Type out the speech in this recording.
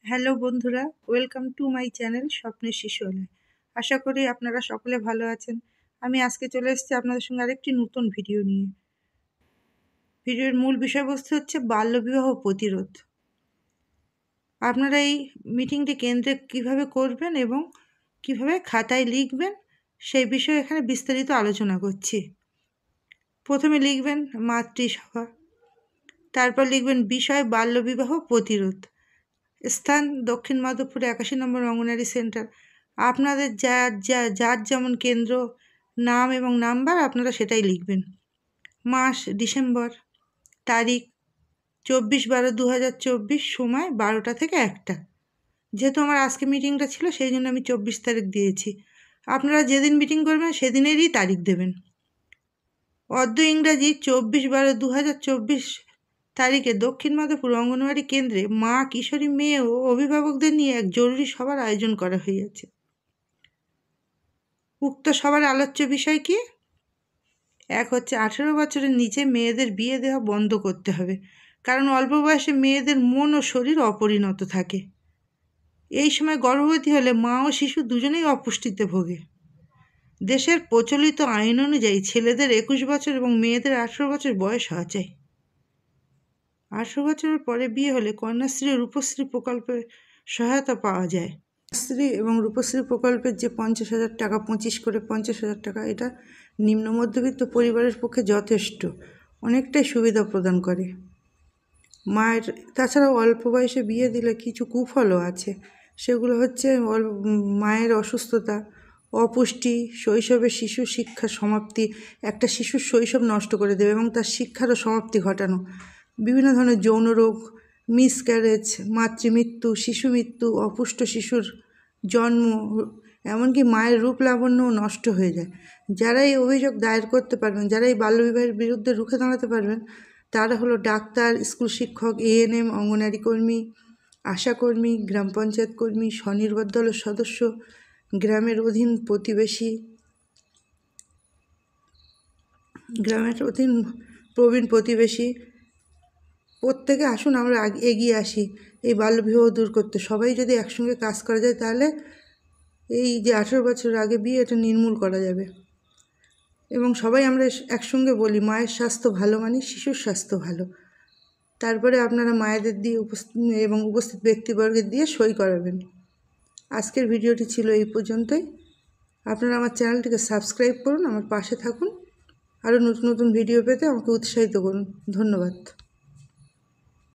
Hello বন্ধুরা, welcome to my channel স্বপ্নের শিশুয়ালয়। আশা করি আপনারা সকলে ভালো আছেন। আমি আজকে চলে এসেছি আপনাদের সঙ্গে আরেকটি নতুন ভিডিও নিয়ে। ভিডিওর মূল বিষয়বস্তু হচ্ছে বাল্যবিবাহ প্রতিরোধ। আপনারা এই মিটিংটি কেন্দ্রে কিভাবে করবেন এবং কিভাবে খাতায় লিখবেন সেই বিষয়ে এখানে বিস্তারিত আলোচনা করছি। প্রথমে লিখবেন মাতৃসভা, তারপর লিখবেন বিষয় বাল্যবিবাহ প্রতিরোধ, স্থান দক্ষিণ মাধবপুর 81 নম্বর অঙ্গনারী সেন্টার। আপনাদের যার যেমন কেন্দ্র, নাম এবং নাম্বার আপনারা সেটাই লিখবেন। মাস ডিসেম্বর, তারিখ 24/12/2024, সময় 12টা থেকে 1টা। যেহেতু আমার আজকে মিটিংটা ছিল সেই জন্য আমি 24 তারিখ দিয়েছি। আপনারা যেদিন মিটিং করবেন সেদিনেরই তারিখ দেবেন। অদ্য ইংরাজি 24/12/2024 তারিখে দক্ষিণ মাধবপুর অঙ্গনওয়াড়ি কেন্দ্রে মা, কিশোরী মেয়ে ও অভিভাবকদের নিয়ে এক জরুরি সভার আয়োজন করা হয়েছে। উক্ত সভার আলোচ্য বিষয় কি? এক হচ্ছে 18 বছরের নিচে মেয়েদের বিয়ে দেওয়া বন্ধ করতে হবে, কারণ অল্প বয়সে মেয়েদের মন ও শরীর অপরিণত থাকে। এই সময় গর্ভবতী হলে মা ও শিশু দুজনেই অপুষ্টিতে ভোগে। দেশের প্রচলিত আইন অনুযায়ী ছেলেদের 21 বছর এবং মেয়েদের 18 বছর বয়স হওয়া চাই। 18 বছরের পরে বিয়ে হলে কন্যাশ্রী ও রূপশ্রী প্রকল্পে সহায়তা পাওয়া যায়। কন্যাশ্রী এবং রূপশ্রী প্রকল্পের যে 50,000 টাকা, 25 করে 50,000 টাকা, এটা নিম্ন মধ্যবিত্ত পরিবারের পক্ষে যথেষ্ট, অনেকটাই সুবিধা প্রদান করে। মায়ের তাছাড়াও অল্প বয়সে বিয়ে দিলে কিছু কুফলও আছে। সেগুলো হচ্ছে মায়ের অসুস্থতা, অপুষ্টি, শৈশবে শিশু শিক্ষার সমাপ্তি, একটা শিশুর শৈশব নষ্ট করে দেবে এবং তার শিক্ষারও সমাপ্তি ঘটানো, বিভিন্ন ধরনের যৌন রোগ, মিসক্যারেজ, মাতৃমৃত্যু, শিশু মৃত্যু, অপুষ্ট শিশুর জন্ম, এমনকি মায়ের রূপ লাবণ্যও নষ্ট হয়ে যায়। যারা এই অভিযোগ দায়ের করতে পারবেন, যারা এই বাল্যবিবাহের বিরুদ্ধে রুখে দাঁড়াতে পারবেন, তারা হলো ডাক্তার, স্কুল শিক্ষক, এএনএম, অঙ্গনারী কর্মী, আশাকর্মী, গ্রাম পঞ্চায়েত কর্মী, স্বনির্ভর দলের সদস্য, গ্রামের অধীন প্রবীণ প্রতিবেশী। প্রত্যেকে আসুন আমরা এগিয়ে আসি এই বাল্যবিবাহ দূর করতে। সবাই যদি একসঙ্গে কাজ করা যায় তাহলে এই যে 18 বছরের আগে বিয়ে, এটা নির্মূল করা যাবে। এবং সবাই আমরা একসঙ্গে বলি, মায়ের স্বাস্থ্য ভালো মানে শিশুর স্বাস্থ্য ভালো। তারপরে আপনারা মায়েদের দিয়ে উপস্থিত ব্যক্তিবর্গের দিয়ে সই করাবেন। আজকের ভিডিওটি ছিল এই পর্যন্তই। আপনারা আমার চ্যানেলটিকে সাবস্ক্রাইব করুন, আমার পাশে থাকুন, আরও নতুন নতুন ভিডিও পেতে আমাকে উৎসাহিত করুন। ধন্যবাদ।